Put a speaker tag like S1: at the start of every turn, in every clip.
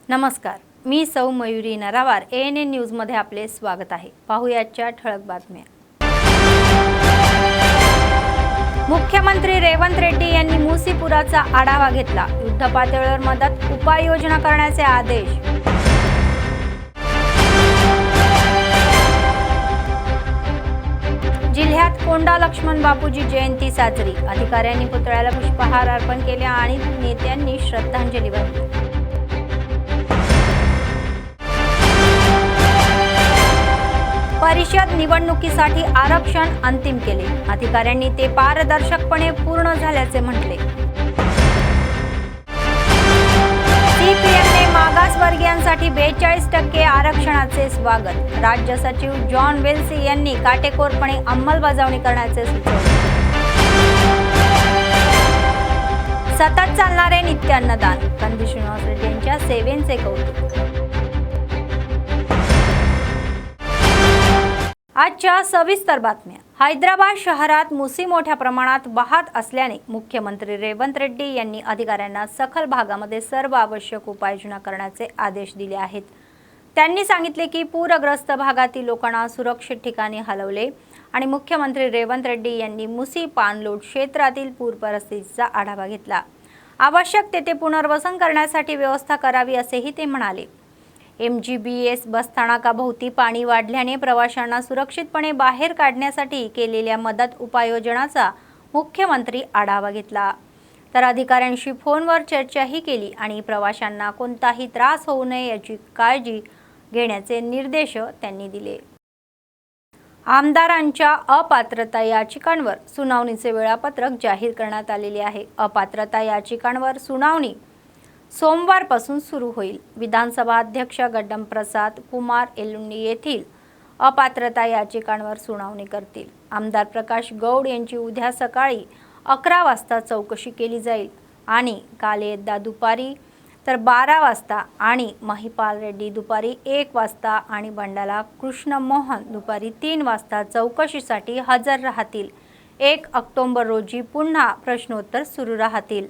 S1: नमस्कार, मी सौ मयुरी नरावार ANN न्यूजमध्ये आपले स्वागत आहे। पाहुयाच्या ठळक बातम्या। मुख्यमंत्री रेवंत रेड्डी यांनी मुसीपुराचा आढावा घेतला। युद्धपातळीवर मदत उपाययोजना करण्याचे आदेश। जिल्ह्यात कोंडा लक्ष्मण बापूजी जयंती साजरी। अधिकाऱ्यांनी पुतळ्याला पुष्पहार अर्पण केले आणि नेत्यांनी श्रद्धांजली वाहिली। परिषद निवडणुकीसाठी आरक्षण अंतिम केले। अधिकाऱ्यांनी ते पारदर्शकपणे पूर्ण झाल्याचे म्हटले। CPMने मागासवर्गीयांसाठी 42% आरक्षणाचे स्वागत। राज्य सचिव जॉन वेल्सी यांनी काटेकोरपणे अंमलबजावणी करण्याचे सुचवले। सतत चालणारे नित्य अन्नदान। कंदी श्रीनिवास रेड्डी यांच्या सेवेचे कौतुक। आजच्या सविस्तर बातम्या। हैदराबाद शहरात मुसी मोठ्या प्रमाणात वाहत असल्याने मुख्यमंत्री रेवंत रेड्डी यांनी अधिकाऱ्यांना सखल भागामध्ये सर्व आवश्यक उपाययोजना करण्याचे आदेश दिले आहेत। त्यांनी सांगितले की पूरग्रस्त भागातील लोकांना सुरक्षित ठिकाणी हलवले आणि मुख्यमंत्री रेवंत रेड्डी यांनी मुसी पाणलोट क्षेत्रातील पूर परिस्थितीचा आढावा घेतला। आवश्यक तेथे पुनर्वसन करण्यासाठी व्यवस्था करावी असेही ते म्हणाले। MGBS बसस्थानकाभोवती पाणी वाढल्याने प्रवाशांना सुरक्षितपणे बाहेर काढण्यासाठी केलेल्या मदत उपाययोजनांचा मुख्यमंत्री आढावा घेतला। तर अधिकाऱ्यांशी फोनवर चर्चाही केली आणि प्रवाशांना कोणताही त्रास होऊ नये याची काळजी घेण्याचे निर्देश त्यांनी दिले। आमदारांच्या अपात्रता याचिकांवर सुनावणीचे वेळापत्रक जाहीर करण्यात आलेले आहे। अपात्रता याचिकांवर सुनावणी सोमवारपासून सुरू होईल। विधानसभा अध्यक्ष गड्डम प्रसाद कुमार एलुंडी येथील अपात्रता याचिकांवर सुनावणी करतील। आमदार प्रकाश गौड यांची उद्या सकाळी 11 वाजता चौकशी केली जाईल आणि कालेद्दा दुपारी तर 12 वाजता आणि महिपाल रेड्डी दुपारी 1 वाजता आणि बंडाला कृष्ण मोहन दुपारी 3 वाजता चौकशीसाठी हजर राहतील। 1 ऑक्टोबर रोजी पुन्हा प्रश्नोत्तर सुरू राहतील।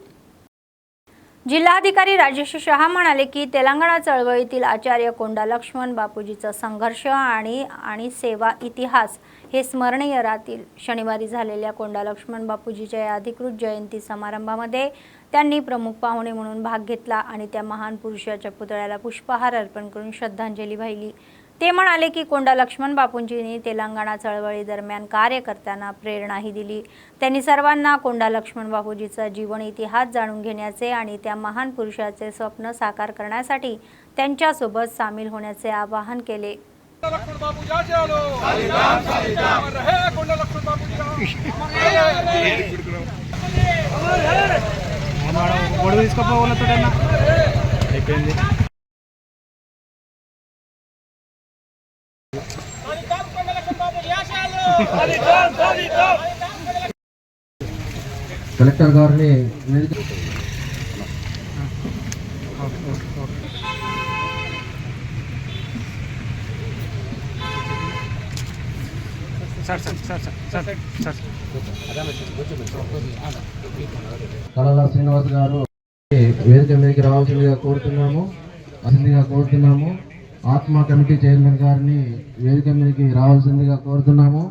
S1: जिल्हाधिकारी राजेश शहा म्हणाले की तेलंगणा चळवळीतील आचार्य कोंडा लक्ष्मण बापूजीचा संघर्ष आणि सेवा इतिहास हे स्मरणीय राहतील। शनिवारी झालेल्या कोंडा लक्ष्मण बापूजीच्या या अधिकृत जयंती समारंभामध्ये त्यांनी प्रमुख पाहुणे म्हणून भाग घेतला आणि त्या महान पुरुषाच्या पुतळ्याला पुष्पहार अर्पण करून श्रद्धांजली वाहिली। ते म्हणाले की कोंडा लक्ष्मण बापूजींनी तेलंगणा चळवळी दरम्यान कार्य करताना प्रेरणाही दिली। त्यांनी सर्वांना कोंडा लक्ष्मण बापूजीचा जीवन इतिहास जाणून घेण्याचे आणि त्या महान पुरुषाचे स्वप्न साकार करण्यासाठी त्यांच्यासोबत सामील होण्याचे आवाहन केले।
S2: कलेक्टर गारने కళాల శ్రీనివాస్ గారు వేదిక మీదకి రావాల్సిందిగా కోరుతున్నాము। ఆత్మ కమిటీ చైర్మన్ గారిని వేదిక మీదకి రావాల్సిందిగా కోరుతున్నాము।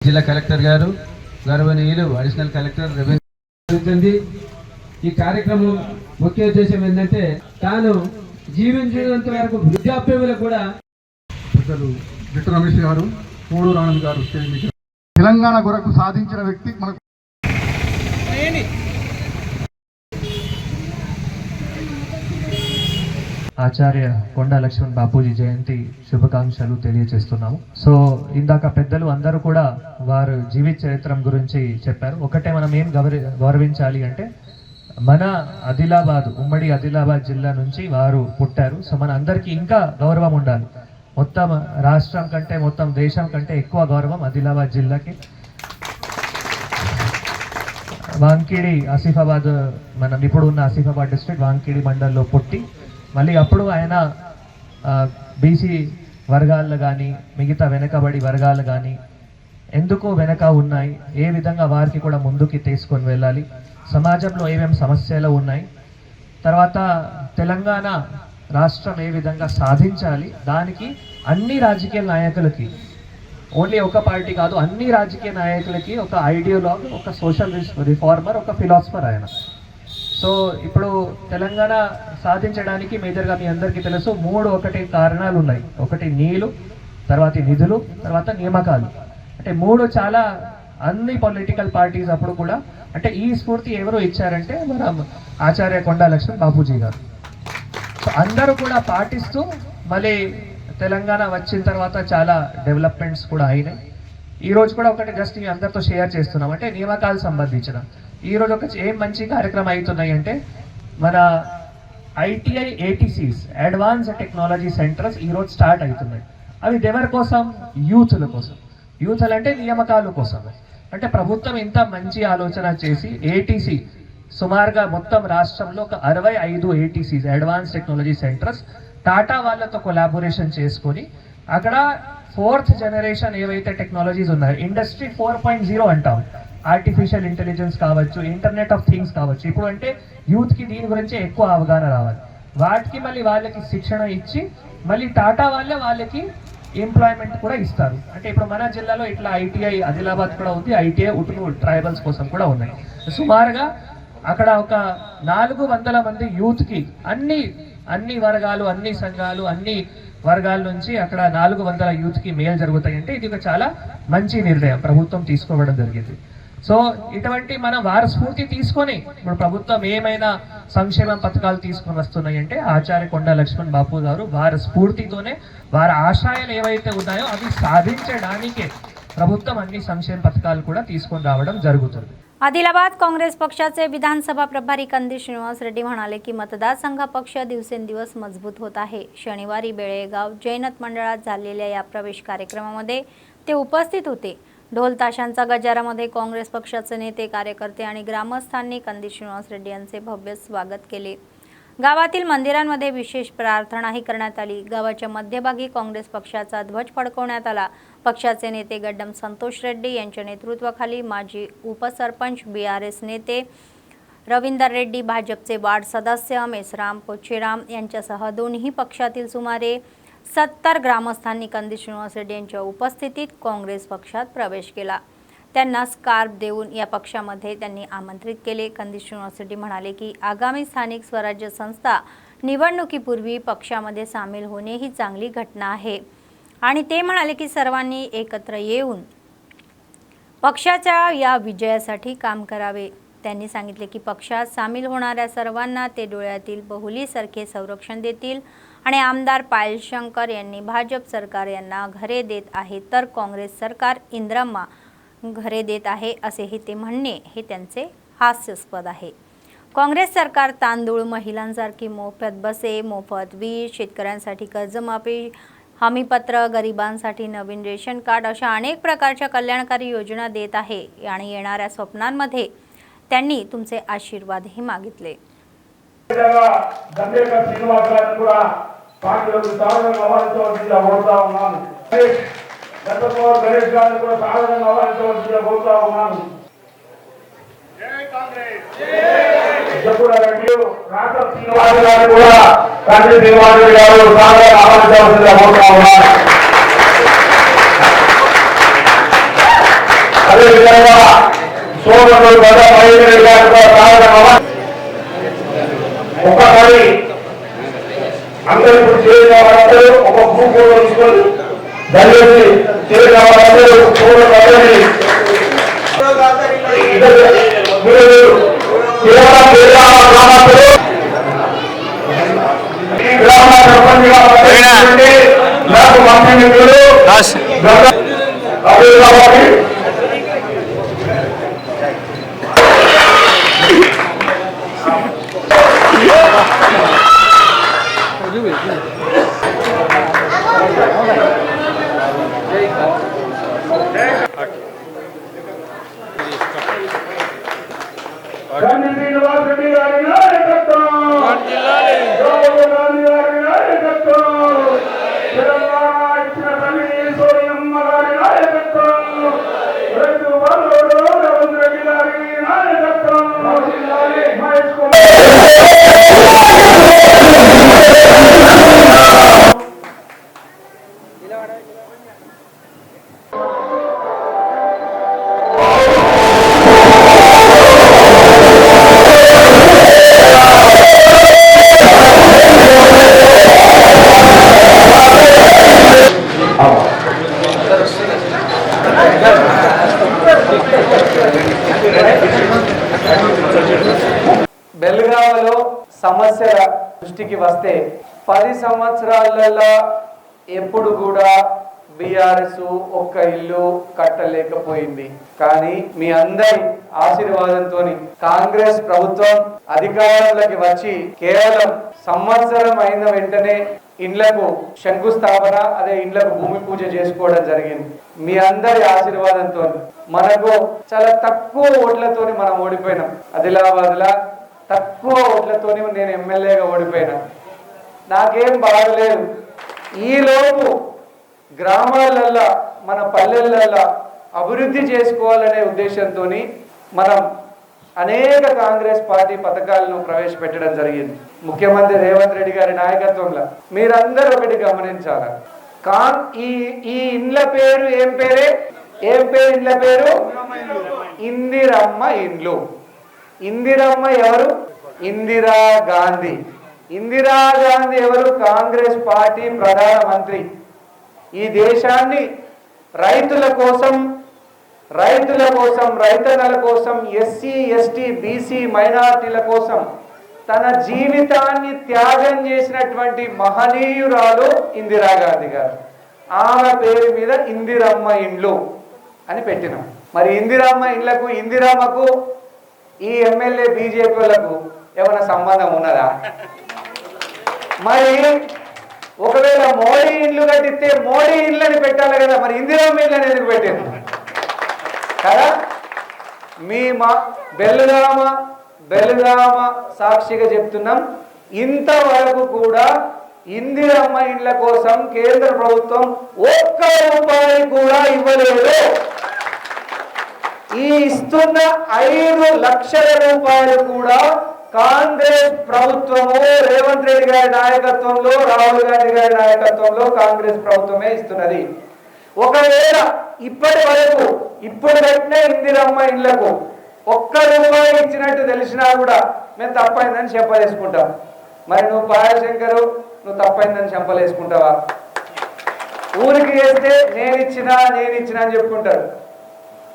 S2: జిల్లా కలెక్టర్ గారు గౌరవనీయులు అడిషనల్ కలెక్టర్ రెవెన్యూ ఈ కార్యక్రమం ముఖ్య ఉద్దేశం ఏంటంటే తాను జీవించినంత వరకు వృద్ధాప్యంలో కూడా
S3: డాక్టర్ రమేష్ గారు కోడూరు ఆనంద్ గారు తెలంగాణ కొరకు సాధించిన వ్యక్తి మనకు
S4: ఆచార్య కొండా లక్ష్మణ్ బాపూజీ జయంతి శుభాకాంక్షలు తెలియజేస్తున్నాము। సో ఇందాక పెద్దలు అందరూ కూడా వారు జీవిత చరిత్రం గురించి చెప్పారు। ఒకటే మనం ఏం గౌరవించాలి అంటే మన ఆదిలాబాద్ ఉమ్మడి ఆదిలాబాద్ జిల్లా నుంచి వారు పుట్టారు। సో మన అందరికీ ఇంకా గౌరవం ఉండాలి। మొత్తం రాష్ట్రం కంటే మొత్తం దేశం కంటే ఎక్కువ గౌరవం ఆదిలాబాద్ జిల్లాకి। వాంకిడి ఆసిఫాబాద్ మనం ఇప్పుడు ఉన్న ఆసిఫాబాద్ డిస్ట్రిక్ట్ వాంకిడి మండల్లో పుట్టి మళ్ళీ అప్పుడు ఆయన బీసీ వర్గాలు కానీ మిగతా వెనకబడి వర్గాలు కానీ ఎందుకు వెనక ఉన్నాయి, ఏ విధంగా వారికి కూడా ముందుకి తీసుకొని వెళ్ళాలి, సమాజంలో ఏమేమి సమస్యలు ఉన్నాయి, తర్వాత తెలంగాణ రాష్ట్రం ఏ విధంగా సాధించాలి, దానికి అన్ని రాజకీయ నాయకులకి, ఓన్లీ ఒక పార్టీ కాదు, అన్ని రాజకీయ నాయకులకి ఒక ఐడియాలజీ, ఒక సోషల్ రిఫార్మర్, ఒక ఫిలాసఫర్ ఆయన. సో ఇప్పుడు తెలంగాణ సాధించడానికి మేజర్గా మీ అందరికీ తెలుసు ఒకటి కారణాలు ఉన్నాయి. ఒకటి నీళ్లు, తర్వాత నిధులు, తర్వాత నియామకాలు. అంటే మూడు చాలా అన్ని పొలిటికల్ పార్టీస్ అప్పుడు కూడా అంటే ఈ స్ఫూర్తి ఎవరు ఇచ్చారంటే మన ఆచార్య కొండా లక్ష్మణ్ బాపూజీ గారు. సో అందరూ కూడా పాటిస్తూ మళ్ళీ తెలంగాణ వచ్చిన తర్వాత చాలా డెవలప్మెంట్స్ కూడా అయినాయి. ఈ రోజు కూడా ఒకటి జస్ట్ మీ అందరితో షేర్ చేస్తున్నాం. అంటే నియామకాలకు సంబంధించిన ఈరోజు ఒక ఏం మంచి కార్యక్రమం అవుతున్నాయి అంటే మన ఐటీఐ ఏటీసీస్ అడ్వాన్స్ టెక్నాలజీ సెంటర్స్ ఈరోజు స్టార్ట్ అవుతున్నాయి. అవి ఎవరి కోసం? యూత్ల కోసం. యూత్ అంటే నియామకాల కోసం. అంటే ప్రభుత్వం ఇంత మంచి ఆలోచన చేసి ఏటీసీ సుమారుగా మొత్తం రాష్ట్రంలో ఒక 65 ఏటీసీస్ అడ్వాన్స్ టెక్నాలజీ సెంటర్స్ టాటా వాళ్ళతో కొలాబొరేషన్ చేసుకొని అక్కడ 4th జనరేషన్ ఏవైతే టెక్నాలజీస్ ఉన్నాయో ఇండస్ట్రీ 4.0 అంటాం, ఆర్టిఫిషియల్ ఇంటెలిజెన్స్ కావచ్చు, ఇంటర్నెట్ ఆఫ్ థింగ్స్ కావచ్చు. ఇప్పుడు అంటే యూత్కి దీని గురించి ఎక్కువ అవగాహన రావాలి. వాటికి మళ్ళీ వాళ్ళకి శిక్షణ ఇచ్చి మళ్ళీ టాటా వాళ్ళకి ఎంప్లాయ్మెంట్ కూడా ఇస్తారు. అంటే ఇప్పుడు మన జిల్లాలో ఇట్లా ఐటీఐ ఆదిలాబాద్ కూడా ఉంది, ఐటీఐ ఉటును ట్రైబల్స్ కోసం కూడా ఉన్నాయి. సుమారుగా అక్కడ ఒక 400 మంది యూత్కి అన్ని వర్గాలు, అన్ని సంఘాలు, అన్ని వర్గాల నుంచి అక్కడ 400 యూత్కి మేలు జరుగుతాయి. అంటే ఇది ఒక చాలా మంచి నిర్ణయం ప్రభుత్వం తీసుకోవడం జరిగింది. సో ఇటువంటి మనం వారి స్ఫూర్తి తీసుకొని ఇప్పుడు ప్రభుత్వం ఏమైనా సంక్షేమ పథకాలు తీసుకొని వస్తున్నాయి అంటే ఆచార్య కొండా లక్ష్మణ్ బాపు గారు వారి స్ఫూర్తితోనే వారి ఆశయాలు ఏవైతే ఉన్నాయో అవి సాధించడానికే ప్రభుత్వం అన్ని సంక్షేమ పథకాలు కూడా తీసుకొని रावడం జరుగుతుంది.
S1: आदिलाबाद काँग्रेस पक्षाचे विधानसभा प्रभारी कंदी श्रीनिवास रेड्डी म्हणाले की मतदारसंघ पक्ष दिवसेंदिवस मजबूत होत आहे. शनिवारी बेळेगाव जैनत मंडळात झालेल्या या प्रवेश कार्यक्रमामध्ये ते उपस्थित होते. ढोल ताशांचा गजारामध्ये काँग्रेस पक्षाचे नेते, कार्यकर्ते आणि ग्रामस्थांनी कंदी श्रीनिवास रेड्डी यांचे भव्य स्वागत केले. गावातील मंदिरांमध्ये विशेष प्रार्थनाही करण्यात आली. गावाच्या मध्यभागी काँग्रेस पक्षाचा ध्वज फडकवण्यात आला. पक्षाचे नेते गड्डम संतोष रेड्डी यांच्या नेतृत्वाखाली माजी उपसरपंच बीआरएस नेते रवींदर रेड्डी, भाजपचे वार्ड सदस्य मेसराम पोचेराम यांच्यासह दोन्ही पक्षातील सुमारे 70 ग्रामस्थांनी कंदी श्रीनिवास रेड्डी यांच्या उपस्थितीत काँग्रेस पक्षात प्रवेश केला. त्यांना स्कार्फ देऊन या पक्षामध्ये त्यांनी आमंत्रित केले. कंदी श्रीनिवास रेड्डी म्हणाले की आगामी स्थानिक स्वराज्य संस्था निवडणुकीपूर्वी पक्षामध्ये सामील होणे ही चांगली घटना आहे आणि ते म्हणाले की सर्वांनी एकत्र येऊन पक्षाच्या या विजयासाठी काम करावे. त्यांनी सांगितले की पक्षात सामील होणाऱ्या सर्वांना ते डोळ्यातील बहुलीसारखे संरक्षण देतील आणि आमदार पायल शंकर यांनी भाजप सरकार यांना घरे देत आहे तर काँग्रेस सरकार इंद्रम्मा घरे देत आहे असेही ते म्हणणे हे त्यांचे हास्यास्पद आहे. काँग्रेस सरकार तांदूळ, महिलांसारखी मोफत बसे, मोफत वीज, शेतकऱ्यांसाठी कर्जमाफी, हमीपत्र, गरिबांसाठी नवीन रेशन कार्ड अशा अनेक प्रकारच्या कल्याणकारी योजना देत आहे आणि येणाऱ्या स्वप्नांमध्ये त्यांनी तुमचे आशीर्वादही मागितले.
S5: गणेश गांधी को साधारण आवाज बोलता हूं जय कांग्रेस जय जपुरा रेड्डी राजा श्रीनिवास गांधी को कांग्रेस श्रीनिवास गांधी को साधारण आवाज बोलता हूं अरे विजयवा सोमवार बड़ा महीने गांधी को साधारण आवाज ఒకసారి అందరూ చేయాలంటే ఒక గ్రూప్ లో తీసుకొని దయచేసి చేయాలంటే పూర్ణ పదవి గ్రామ సర్పంచ్గా నాకు మంత్రి మిత్రులు गांधी श्रीनिवास रेड्डी गारी नायकत्व राहुल गांधी गारी नायकत्व तेलंगाणा इच्छिन तल्ली सोनियम्म गारी नायकत्व
S6: సమస్యల దృష్టికి వస్తే 10 సంవత్సరాలలో ఎప్పుడు కూడా బీఆర్ఎస్ ఒక్క ఇల్లు కట్టలేకపోయింది. కానీ మీ అందరి ఆశీర్వాదంతో కాంగ్రెస్ ప్రభుత్వం అధికారంలోకి వచ్చి కేవలం సంవత్సరం అయిన వెంటనే ఇండ్లకు శంకుస్థాపన, అదే ఇండ్లకు భూమి పూజ చేసుకోవడం జరిగింది. మీ అందరి ఆశీర్వాదంతో మనకు చాలా తక్కువ ఓట్లతోని మనం ఓడిపోయినాం. ఆదిలాబాద్లా తక్కువ ఓట్లతోని నేను ఎమ్మెల్యేగా ఓడిపోయినా. నాకేం బాగలేదు. ఈలోపు గ్రామాలల్లో మన పల్లెలల్లో అభివృద్ధి చేసుకోవాలనే ఉద్దేశంతో మనం అనేక కాంగ్రెస్ పార్టీ పథకాలను ప్రవేశపెట్టడం జరిగింది. ముఖ్యమంత్రి రేవంత్ రెడ్డి గారి నాయకత్వంలో మీరందరూ ఒకటి గమనించాలి. ఈ ఇండ్ల పేరు ఏం పేరు? ఇండ్ల పేరు ఇందిరమ్మ ఇండ్లు. ఇందిరమ్మ ఎవరు? ఇందిరా గాంధీ. ఇందిరా గాంధీ ఎవరు? కాంగ్రెస్ పార్టీ ప్రధానమంత్రి. ఈ దేశాన్ని రైతుల కోసం, రైతన్నల కోసం, ఎస్సీ ఎస్టీ బీసీ మైనారిటీల కోసం తన జీవితాన్ని త్యాగం చేసినటువంటి మహనీయురాలు ఇందిరాగాంధీ గారు. ఆమె పేరు మీద ఇందిరమ్మ ఇండ్లు అని పెట్టినాం. మరి ఇందిరమ్మ ఇండ్లకు, ఇందిరమ్మకు ఈ ఎమ్మెల్యే బీజేపీ వాళ్ళకు ఏమైనా సంబంధం ఉన్నదా? మరి ఒకవేళ మోడీ ఇండ్లు కట్టిస్తే మోడీ ఇండ్లని పెట్టాలి కదా, మరి ఇందిరమ్మ ఇండ్లని ఎందుకు పెట్టారు కదా? మీ బెల్లుగామ సాక్షిగా చెప్తున్నాం, ఇంతవరకు కూడా ఇందిరమ్మ ఇండ్ల కోసం కేంద్ర ప్రభుత్వం ఒక్క రూపాయి కూడా ఇవ్వలేదు. ఈ ఇస్తున్న 5 లక్షల రూపాయలు కూడా కాంగ్రెస్ ప్రభుత్వము, రేవంత్ రెడ్డి గారి నాయకత్వంలో, రాహుల్ గాంధీ గారి నాయకత్వంలో కాంగ్రెస్ ప్రభుత్వమే ఇస్తున్నది. ఒకవేళ ఇప్పటి వరకు ఇప్పుడు కట్టిన ఇందిరమ్మ ఇళ్లకు ఒక్క రూపాయి ఇచ్చినట్టు తెలిసినా కూడా మేము తప్పైందని చెప్పలేసుకుంటాం. మరి నువ్వు పాయశంకరు, నువ్వు తప్పైందని చెప్పలేసుకుంటావా? ఊరికి వేస్తే నేనిచ్చినా అని చెప్పుకుంటారు.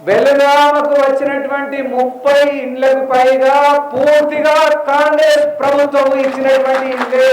S6: బెల్లుగామకు వచ్చినటువంటి 30 ఇండ్లకు పైగా పూర్తిగా काँग्रेस ప్రభుత్వం ఇచ్చినటువంటి ఇండ్లే.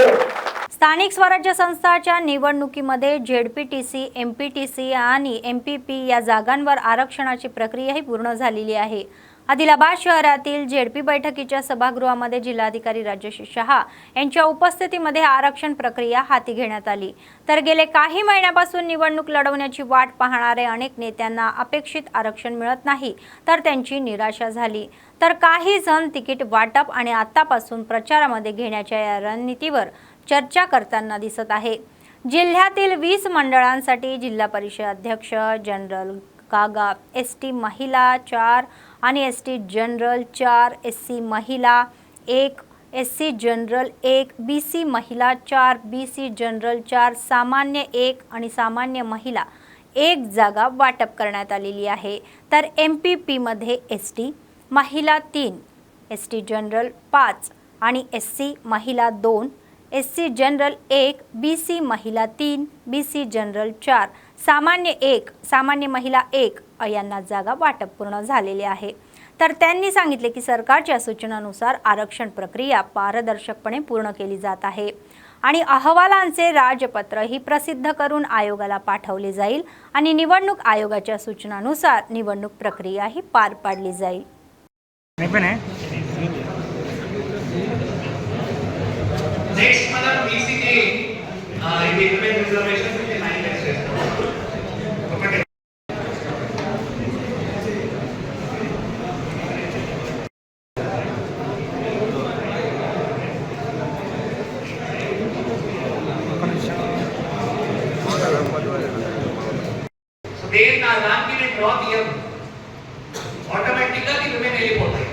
S1: स्थानिक स्वराज्य संस्थाच्या निवडणुकीमध्ये ZPTC, MPTC आणि MPP या जागांवर आरक्षणाची प्रक्रियाही पूर्ण झालेली आहे. आदिलाबाद शहरातील ZP बैठकीच्या सभागृहामध्ये जिल्हाधिकारी राजेश शहा यांच्या उपस्थितीमध्ये आरक्षण प्रक्रिया हाती घेण्यात आली. तर गेले काही महिन्यापासून निवडणूक लढवण्याची वाट पाहणारे अनेक नेत्यांना अपेक्षित आरक्षण मिळत नाही, तर त्यांची निराशा झाली. तर काही जण तिकीट वाटप आणि आतापासून प्रचारामध्ये घेण्याच्या या रणनीतीवर चर्चा करताना दिसत आहे. जिल्ह्यातील 20 मंडळांसाठी जिल्हा परिषद अध्यक्ष, जनरल कागा, ST महिला 4 आणि ST जनरल 4, SC महिला 1, SC जनरल 1, BC महिला 4, BC जनरल 4, सामान्य 1 आणि सामान्य महिला 1 जागा वाटप करण्यात आलेली आहे. तर MPP मध्ये ST महिला 3, ST जनरल 5 आणि SC महिला 2, SC जनरल 1, BC महिला 3, BC जनरल 4, सामान्य 1, सामान्य महिला 1 यांना जागा वाटप पूर्ण झालेले आहे. तर त्यांनी सांगितले की सरकारच्या सूचनानुसार आरक्षण प्रक्रिया पारदर्शकपणे पूर्ण केली जात आहे आणि अहवालांचे राजपत्र ही प्रसिद्ध करून आयोगाला पाठवले जाईल आणि निवडणूक आयोगाच्या सूचनानुसार निवडणूक प्रक्रिया ही पार पाडली जाईल.
S7: नेक्स्ट मला BC के इक्विपमेंट रिजर्वेशन के 9 लाख so they नाम की ड्रॉ दिया ऑटोमेटिकली तुम्हें नहीं పోతాయి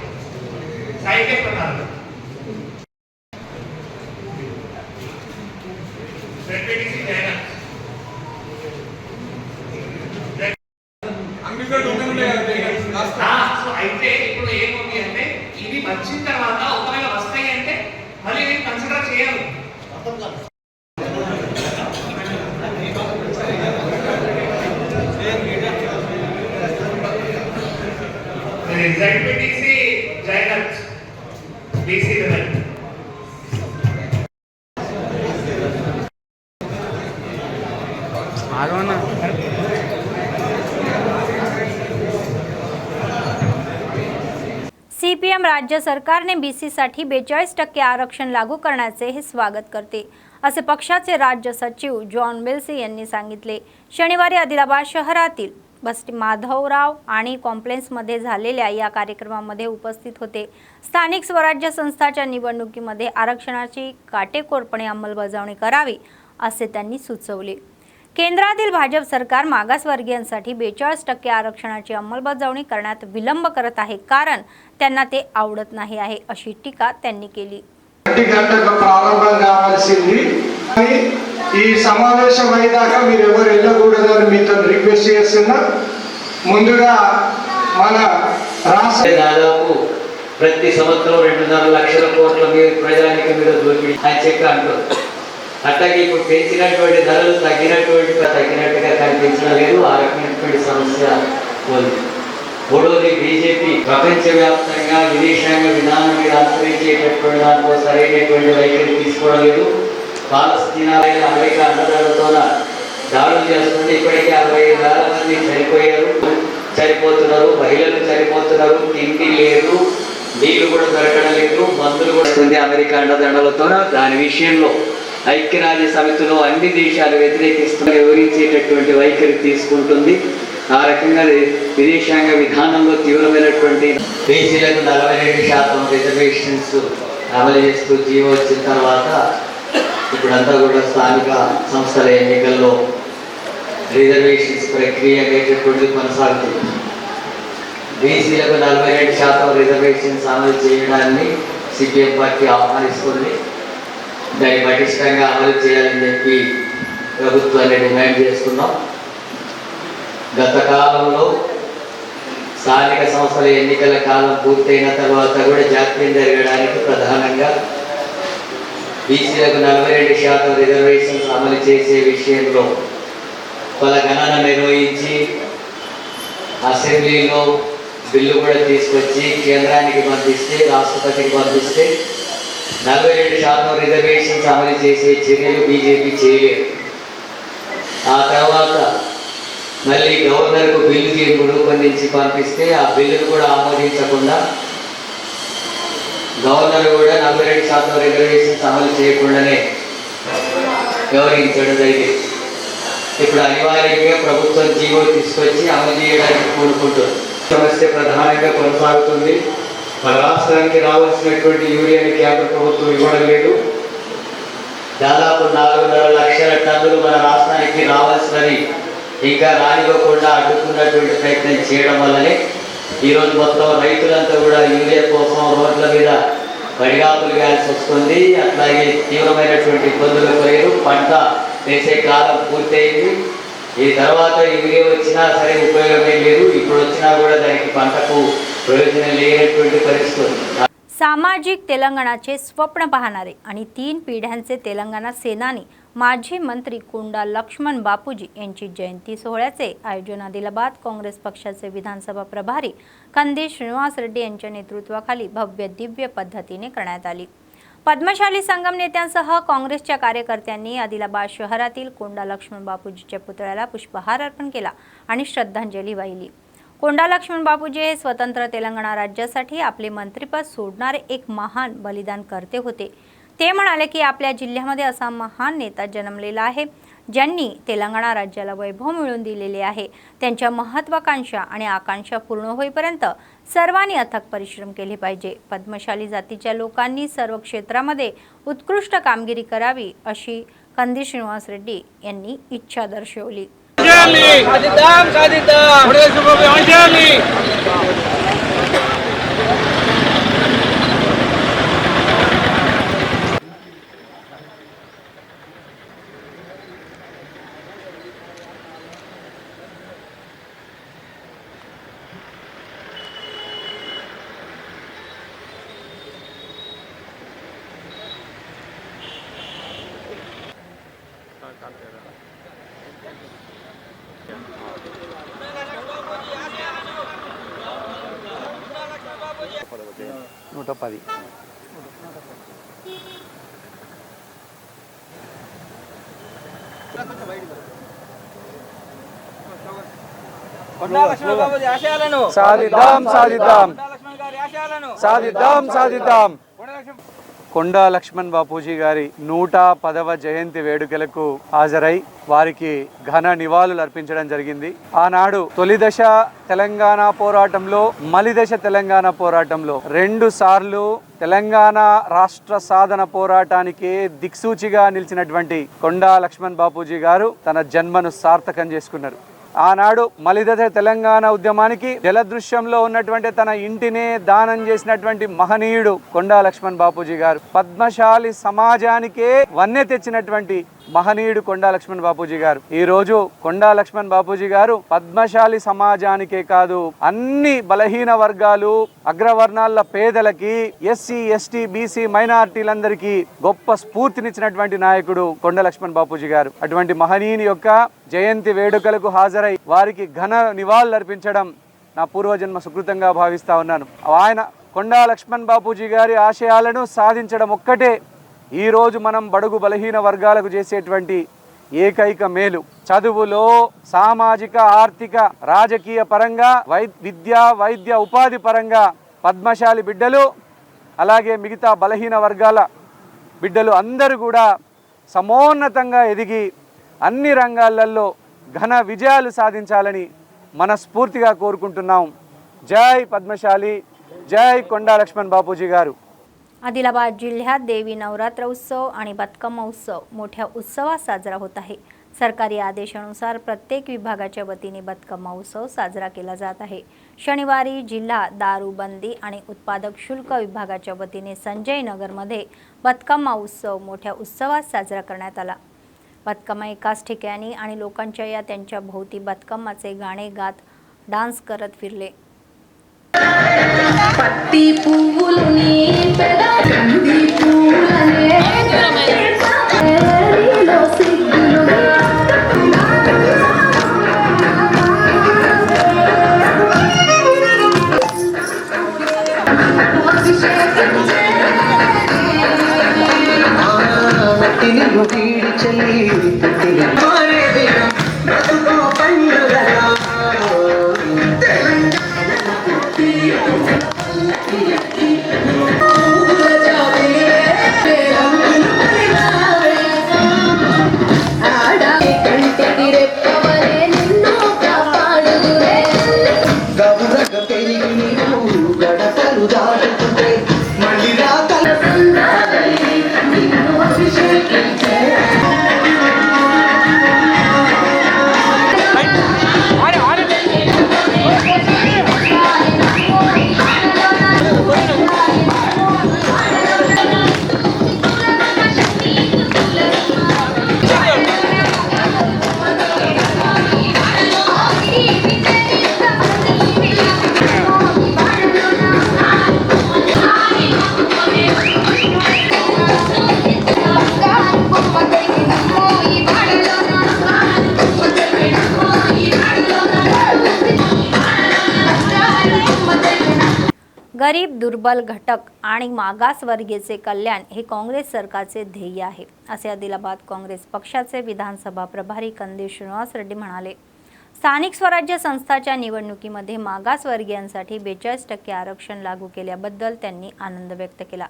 S7: साइड के प्रकार అయితే ఇప్పుడు ఏమవుతుంది అంటే ఇది వచ్చిన తర్వాత ఒకవేళ వస్తాయి అంటే మళ్ళీ నేను కన్సిడర్ చేయాలి. ZPTC joiners BC level
S1: CPM राज्य सरकारने बीसीसाठी 42% आरक्षण लागू करण्याचे हे स्वागत करते, असे पक्षाचे राज्य सचिव जॉन विल्सी यांनी सांगितले। शनिवारी आदिलाबाद शहरातील बस्ती माधवराव आणि कॉम्प्लेक्समध्ये झालेल्या या कार्यक्रमामध्ये उपस्थित होते। स्थानिक स्वराज्य संस्थांच्या निवडणुकीमध्ये आरक्षणाची काटेकोरपणे अंमलबजावणी करावी असे त्यांनी सुचवले। केंद्रातील भाजप सरकार मागासवर्गीयांसाठी 42% आरक्षणाची अंमलबजावणी करण्यात विलंब करत आहे, कारण त्यांना ते आवडत नाही आहे, अशी टीका त्यांनी केली।
S8: ప్రారంభం కావాల్సింది ఈ సమావేశం అయ్యాక మీరు ఎవరు వెళ్ళకూడదని మీతో రిక్వెస్ట్ చేస్తున్నా। ముందుగా మన రాష్ట్ర
S9: దాదాపు ప్రతి సంవత్సరం 2.5 లక్షల కోట్ల ప్రజానికి మీద దోపిడీ అని చెప్పి అంటారు। అట్లాగే ఇప్పుడు పెంచినటువంటి ధరలు తగ్గినట్టుగా కనిపించడం లేదు। ఆ రకమైనటువంటి సమస్య ఉంది। మూడోది బీజేపీ ప్రపంచవ్యాప్తంగా విదేశాంగ విధానం మీద అనుసరించేటటువంటి దాంట్లో సరైనటువంటి వైఖరి తీసుకోవడం లేదు। పాలస్తీనా అమెరికా అండదండలతో దాడులు చేస్తుంటే ఇప్పటికే 65,000 మంది చనిపోతున్నారు, మహిళలు చనిపోతున్నారు, తిండి లేదు, నీళ్లు కూడా దొరకడం లేదు, మందులు కూడా వస్తుంది అమెరికా అండదండలతో। దాని విషయంలో ఐక్యరాజ్య సమితిలో అన్ని దేశాలు వ్యతిరేకిస్తున్న వివరించేటటువంటి వైఖరి తీసుకుంటుంది। ఆ రకంగా విదేశాంగ విధానంలో తీవ్రమైనటువంటి బీసీలకు 42% రిజర్వేషన్స్ అమలు చేస్తూ జీవో వచ్చిన తర్వాత ఇప్పుడంతా కూడా స్థానిక సంస్థల ఎన్నికల్లో రిజర్వేషన్స్ ప్రక్రియ అనేటటువంటిది కొనసాగుతుంది। బీసీలకు 42% రిజర్వేషన్స్ అమలు చేయడాన్ని సిపిఎం పార్టీ ఆహ్వానిస్తుంది। దాన్ని పటిష్టంగా అమలు చేయాలని చెప్పి ప్రభుత్వాన్ని డిమాండ్ చేస్తున్నాం। గత కాలంలో స్థానిక సంస్థల ఎన్నికల కాలం పూర్తయిన తర్వాత కూడా జాప్యం జరగడానికి ప్రధానంగా బీసీలకు 42% రిజర్వేషన్స్ అమలు చేసే విషయంలో పల గణన నిర్వహించి అసెంబ్లీలో బిల్లు కూడా తీసుకొచ్చి కేంద్రానికి పంపిస్తే, రాష్ట్రపతికి పంపిస్తే 42% రిజర్వేషన్స్ అమలు చేసే చర్యలు బీజేపీ చేయలేదు। ఆ తర్వాత మళ్ళీ గవర్నర్కు బిల్లు రూపొందించి పంపిస్తే ఆ బిల్లును కూడా ఆమోదించకుండా గవర్నర్ కూడా 42% రిజర్వేషన్స్ అమలు చేయకుండానే వ్యవహరించడం జరిగింది। ఇప్పుడు అనివార్యంగా ప్రభుత్వం జీవో తీసుకొచ్చి అమలు చేయడానికి కోరుకుంటుంది। సమస్య ప్రధానంగా కొనసాగుతుంది। మన రాష్ట్రానికి రావాల్సినటువంటి యూరియాని కేంద్ర ప్రభుత్వం ఇవ్వడం లేదు। దాదాపు 4.5 లక్షల టన్నులు మన రాష్ట్రానికి రావాల్సినవి ఇంకా రానివ్వకుండా అడ్డుకున్నటువంటి ప్రయత్నం చేయడం వల్లనే ఈరోజు మొత్తం రైతులంతా కూడా యూరియా కోసం రోడ్ల మీద పడిగాపులు వేయాల్సి వస్తుంది। అట్లాగే తీవ్రమైనటువంటి ఇబ్బందులు కలిగారు। పంట వేసే కాలం పూర్తయింది। ఈ తర్వాత యూరియా వచ్చినా సరే ఉపయోగమే లేదు। ఇప్పుడు వచ్చినా కూడా దానికి పంటకు ప్రయోజనం లేనటువంటి పరిస్థితి।
S1: सामाजिक तेलंगणाचे स्वप्न पाहणारे आणि 3 पिढ्यांचे तेलंगणा सेनानी माजी मंत्री कोंडा लक्ष्मण बापूजी यांची जयंती सोहळ्याचे आयोजन आदिलाबाद काँग्रेस पक्षाचे विधानसभा प्रभारी कंदीश श्रीनिवास रेड्डी यांच्या नेतृत्वाखाली भव्य दिव्य पद्धतीने करण्यात आली। पद्मशाली संगम नेत्यांसह काँग्रेसच्या कार्यकर्त्यांनी आदिलाबाद शहरातील कोंडा लक्ष्मण बापूजीच्या पुतळ्याला पुष्पहार अर्पण केला आणि श्रद्धांजली वाहिली। कोंडा लक्ष्मण बापूजी हे स्वतंत्र तेलंगणा राज्यासाठी आपले मंत्रिपद सोडणारे एक महान बलिदान करते होते। ते म्हणाले की आपल्या जिल्ह्यामध्ये असा महान नेता जन्मलेला आहे ज्यांनी तेलंगणा राज्याला वैभव मिळवून दिलेले आहे। त्यांच्या महत्त्वाकांक्षा आणि आकांक्षा पूर्ण होईपर्यंत सर्वांनी अथक परिश्रम केले पाहिजे। पद्मशाली जातीच्या लोकांनी सर्व क्षेत्रामध्ये उत्कृष्ट कामगिरी करावी अशी कंदीश श्रीनिवास रेड्डी यांनी इच्छा दर्शवली।
S6: సాధిద్దాం సాధిద్దాం సాధిద్దాం సాధిద్దాం. కొండా లక్ష్మణ్ బాపూజీ గారి 110వ జయంతి వేడుకలకు హాజరై వారికి ఘన నివాళులు అర్పించడం జరిగింది. ఆనాడు తొలి దశ తెలంగాణ పోరాటంలో, మలి దశ తెలంగాణ పోరాటంలో 2 సార్లు తెలంగాణ రాష్ట్ర సాధన పోరాటానికి దిక్సూచిగా నిలిచినటువంటి కొండా లక్ష్మణ్ బాపూజీ గారు తన జన్మను సార్థకం చేసుకున్నారు. ఆనాడు మలిదశ తెలంగాణ ఉద్యమానికి జలదృశ్యంలో ఉన్నటువంటి తన ఇంటినే దానం చేసినటువంటి మహనీయుడు కొండా లక్ష్మణ్ బాపూజీ గారు. పద్మశాలి సమాజానికే వన్నె తెచ్చినటువంటి మహనీయుడు కొండా లక్ష్మణ్ బాపూజీ గారు. ఈ రోజు కొండా లక్ష్మణ్ బాపూజీ గారు పద్మశాలి సమాజానికే కాదు, అన్ని బలహీన వర్గాలు, అగ్రవర్ణాల పేదలకి, ఎస్సీ ఎస్టీ బీసీ మైనారిటీలందరికీ గొప్ప స్ఫూర్తినిచ్చినటువంటి నాయకుడు కొండా లక్ష్మణ్ బాపూజీ గారు. అటువంటి మహనీయుని యొక్క జయంతి వేడుకలకు హాజరై వారికి ఘన నివాళులు అర్పించడం నా పూర్వజన్మ సుకృతంగా భావిస్తా ఉన్నాను. ఆయన కొండా లక్ష్మణ్ బాపూజీ గారి ఆశయాలను సాధించడం ఒక్కటే ఈరోజు మనం బడుగు బలహీన వర్గాలకు చేసేటువంటి ఏకైక మేలు. చదువులో, సామాజిక, ఆర్థిక, రాజకీయ పరంగా, విద్యా వైద్య ఉపాధి పరంగా పద్మశాలి బిడ్డలు, అలాగే మిగతా బలహీన వర్గాల బిడ్డలు అందరూ కూడా సమోన్నతంగా ఎదిగి అన్ని రంగాలలో ఘన విజయాలు సాధించాలని మనస్ఫూర్తిగా కోరుకుంటున్నాం. జై పద్మశాలి, जय कोंडा लक्ष्मण बापूजी गारू.
S1: आदिलाबाद जिल्ह्यात देवी नवरात्र उत्सव आणि बतकम्मा उत्सव मोठ्या उत्सवात साजरा होत आहे. सरकारी आदेशानुसार प्रत्येक विभागाच्या वतीने बतकम्मा उत्सव साजरा केला जात आहे. शनिवारी जिल्हा दारूबंदी आणि उत्पादक शुल्क विभागाच्या वतीने संजय नगरमध्ये बतकम्मा उत्सव मोठ्या उत्सवात साजरा करण्यात आला. बतकम्मा एकाच ठिकाणी आणि लोकांच्या या त्यांच्या भोवती बतकम्माचे गाणे गात डान्स करत फिरले.
S10: పత్తి పువ్వులని పెదకంది పూలనే ఏరిలో సిగ్గులుగా
S11: తిని ముగిడి చెల్లి తిని మారే దినం బ్రతుకు పండుగలా గడపలు దాటుతుంటే మళ్ళీ రాతల
S1: गरीब, दुर्बल घटक आणि मागासवर्गीयचे कल्याण हे काँग्रेस सरकारचे ध्येय आहे, असे आदिलाबाद काँग्रेस पक्षाचे विधानसभा प्रभारी कंदील श्रीनिवास रेड्डी म्हणाले. स्थानिक स्वराज्य संस्थांच्या निवडणुकीमध्ये मागासवर्गीयांसाठी 42% आरक्षण लागू केल्याबद्दल त्यांनी आनंद व्यक्त केला.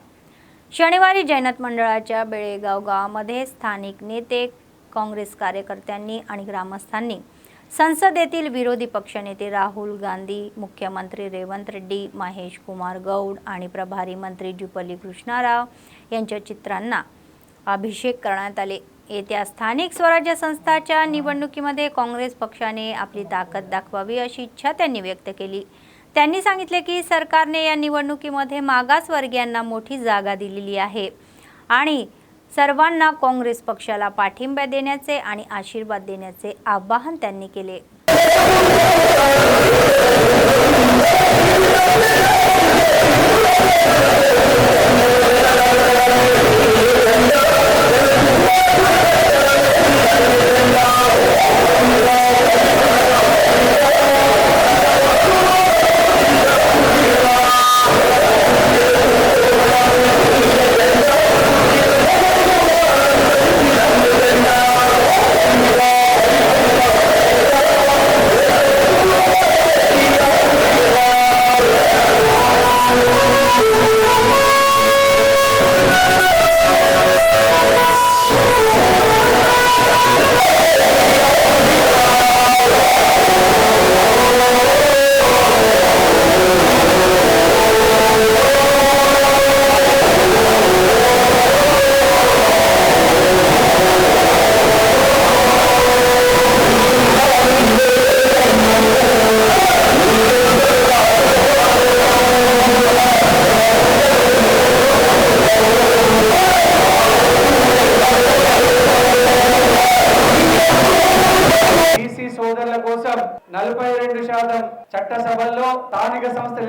S1: शनिवारी जैनत मंडळाच्या बेळेगाव गावामध्ये स्थानिक नेते, काँग्रेस कार्यकर्त्यांनी आणि ग्रामस्थांनी संसदेतील विरोधी पक्षनेते राहुल गांधी, मुख्यमंत्री रेवंत रेड्डी, महेश कुमार गौड आणि प्रभारी मंत्री जुपली कृष्णाराव यांच्या चित्रांना अभिषेक करण्यात आले. येत्या स्थानिक स्वराज्य संस्थांच्या निवडणुकीमध्ये काँग्रेस पक्षाने आपली ताकद दाखवावी अशी इच्छा त्यांनी व्यक्त केली. त्यांनी सांगितले की सरकारने या निवडणुकीमध्ये मागासवर्गीयांना मोठी जागा दिलेली आहे आणि सर्वांना काँग्रेस पक्षाला पाठिंबा देण्याचे आणि आशीर्वाद देण्याचे आवाहन त्यांनी केले.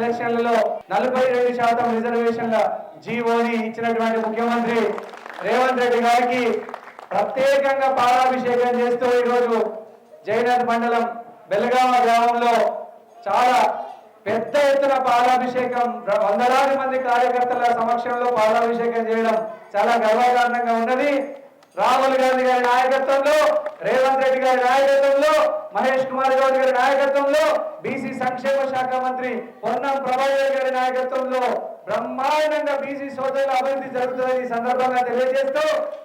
S6: ఎలక్షన్లలో 42% రిజర్వేషన్ల జీవోని ఇచ్చినటువంటి ముఖ్యమంత్రి రేవంత్ రెడ్డి గారికి ప్రత్యేకంగా పాలాభిషేకం చేస్తూ ఈరోజు జైనత్ మండలం బెల్గామ గ్రామంలో చాలా పెద్ద ఎత్తున పాలాభిషేకం, వందలాది మంది కార్యకర్తల సమక్షంలో పాలాభిషేకం చేయడం చాలా గర్వకారణంగా ఉన్నది. రాహుల్ గాంధీ గారి నాయకత్వంలో, రేవంత్ రెడ్డి గారి నాయకత్వంలో, మహేష్ కుమార్ గౌడ్ గారి నాయకత్వంలో, బీసీ సంక్షేమ శాఖ మంత్రి పొన్నం ప్రభాకర్ గారి నాయకత్వంలో బ్రహ్మాండంగా బీసీ సోదరుల అభివృద్ధి జరుగుతుందని ఈ సందర్భంగా తెలియజేస్తూ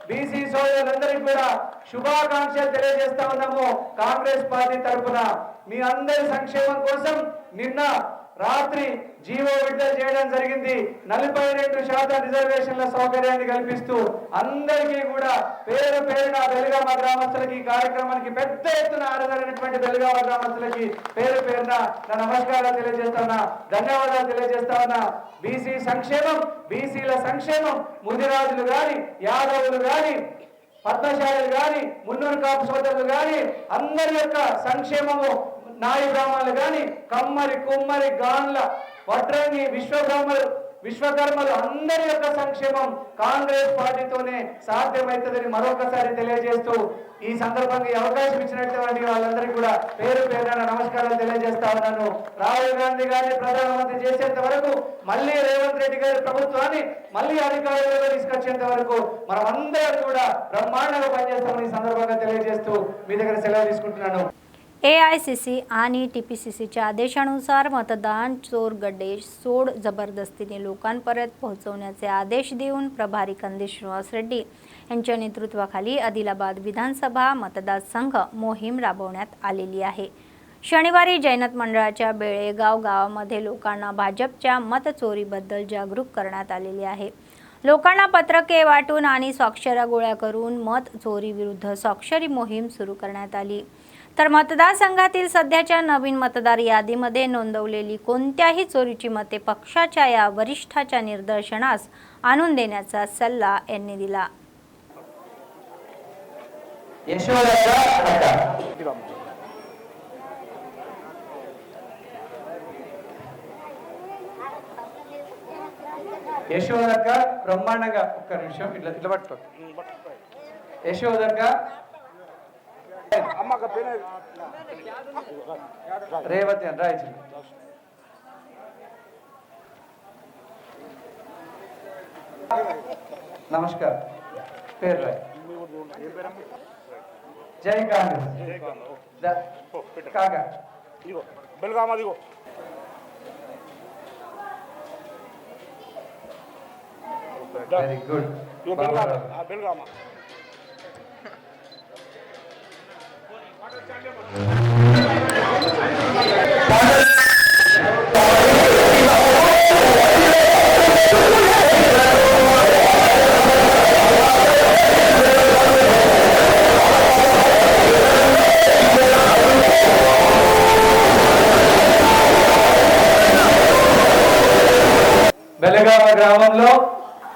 S6: బీసీ సోదరులందరికీ కూడా శుభాకాంక్షలు తెలియజేస్తా ఉన్నాము. కాంగ్రెస్ పార్టీ తరఫున మీ అందరి సంక్షేమం కోసం నిన్న రాత్రి జీవో విడుదల చేయడం జరిగింది. 42% రిజర్వేషన్ల సౌకర్యాన్ని కల్పిస్తూ అందరికీ కూడా పేరు పేరున బెల్గామ గ్రామస్తులకి ఈ కార్యక్రమానికి పెద్ద ఎత్తున హాజరైనటువంటి బెల్గామ గ్రామస్తులకి పేరు పేరున నా నమస్కారాలు తెలియజేస్తా ఉన్నా, ధన్యవాదాలు తెలియజేస్తా ఉన్నా. బీసీ సంక్షేమం, బీసీల సంక్షేమం, ముదిరాజులు గాని, యాదవులు గాని, పద్మశాలులు గాని, మున్నూరు కాపు సోదరులు గాని అందరి యొక్క సంక్షేమము, నాయి బ్రాహ్మణులు గాని, కమ్మరి, కుమ్మరి, గాన్ల, వడ్రంగి, విశ్వకర్మలు అందరి యొక్క సంక్షేమం కాంగ్రెస్ పార్టీతోనే సాధ్యమవుతుందని మరొకసారి తెలియజేస్తూ ఈ సందర్భంగా ఈ అవకాశం ఇచ్చినటువంటి వాళ్ళందరికీ కూడా పేరు పేరున నమస్కారాలు తెలియజేస్తా ఉన్నాను. రాహుల్ గాంధీ గారిని ప్రధానమంత్రి చేసేంత వరకు, మళ్ళీ రేవంత్ రెడ్డి గారి ప్రభుత్వాన్ని మళ్ళీ అధికారంలో తీసుకొచ్చేంత వరకు మనం అందరూ కూడా బ్రహ్మాండంగా పనిచేస్తామని ఈ సందర్భంగా తెలియజేస్తూ మీ దగ్గర సెలవు తీసుకుంటున్నాను.
S1: AICC आणि TPCCच्या आदेशानुसार मतदान चोरगड्डे सोड जबरदस्तीने लोकांपर्यंत पोहोचवण्याचे आदेश देऊन प्रभारी कंदी श्रीनिवास रेड्डी यांच्या नेतृत्वाखाली आदिलाबाद विधानसभा मतदारसंघ मोहीम राबवण्यात आलेली आहे. शनिवारी जैनत मंडळाच्या बेळेगाव गावामध्ये लोकांना भाजपच्या मतचोरीबद्दल जागरूक करण्यात आलेले आहे. लोकांना पत्रके वाटून आणि स्वाक्षऱ्या गोळा करून मत चोरी विरुद्ध स्वाक्षरी मोहीम सुरू करण्यात आली. तर मतदारसंघातील सध्याच्या नवीन मतदार यादीमध्ये नोंदवलेली कोणत्याही चोरीची मते पक्षाच्या या वरिष्ठाच्या निदर्शनास आणून देण्याचा सल्ला यांनी दिला.
S6: యశోదక్క బ్రహ్మాండంగా ఒక్క నిమిషం ఇట్లా ఇట్లా పట్టుకో. యశోదక్క రేవతి అని రాయించు. నమస్కారం. పేరు రాయ్. జై కాంగ్రెస్. కాగా
S5: బెల్గామదిగో
S6: వెరీ గుడ్.
S5: బెల్గామ
S6: బెలగామ గ్రామంలో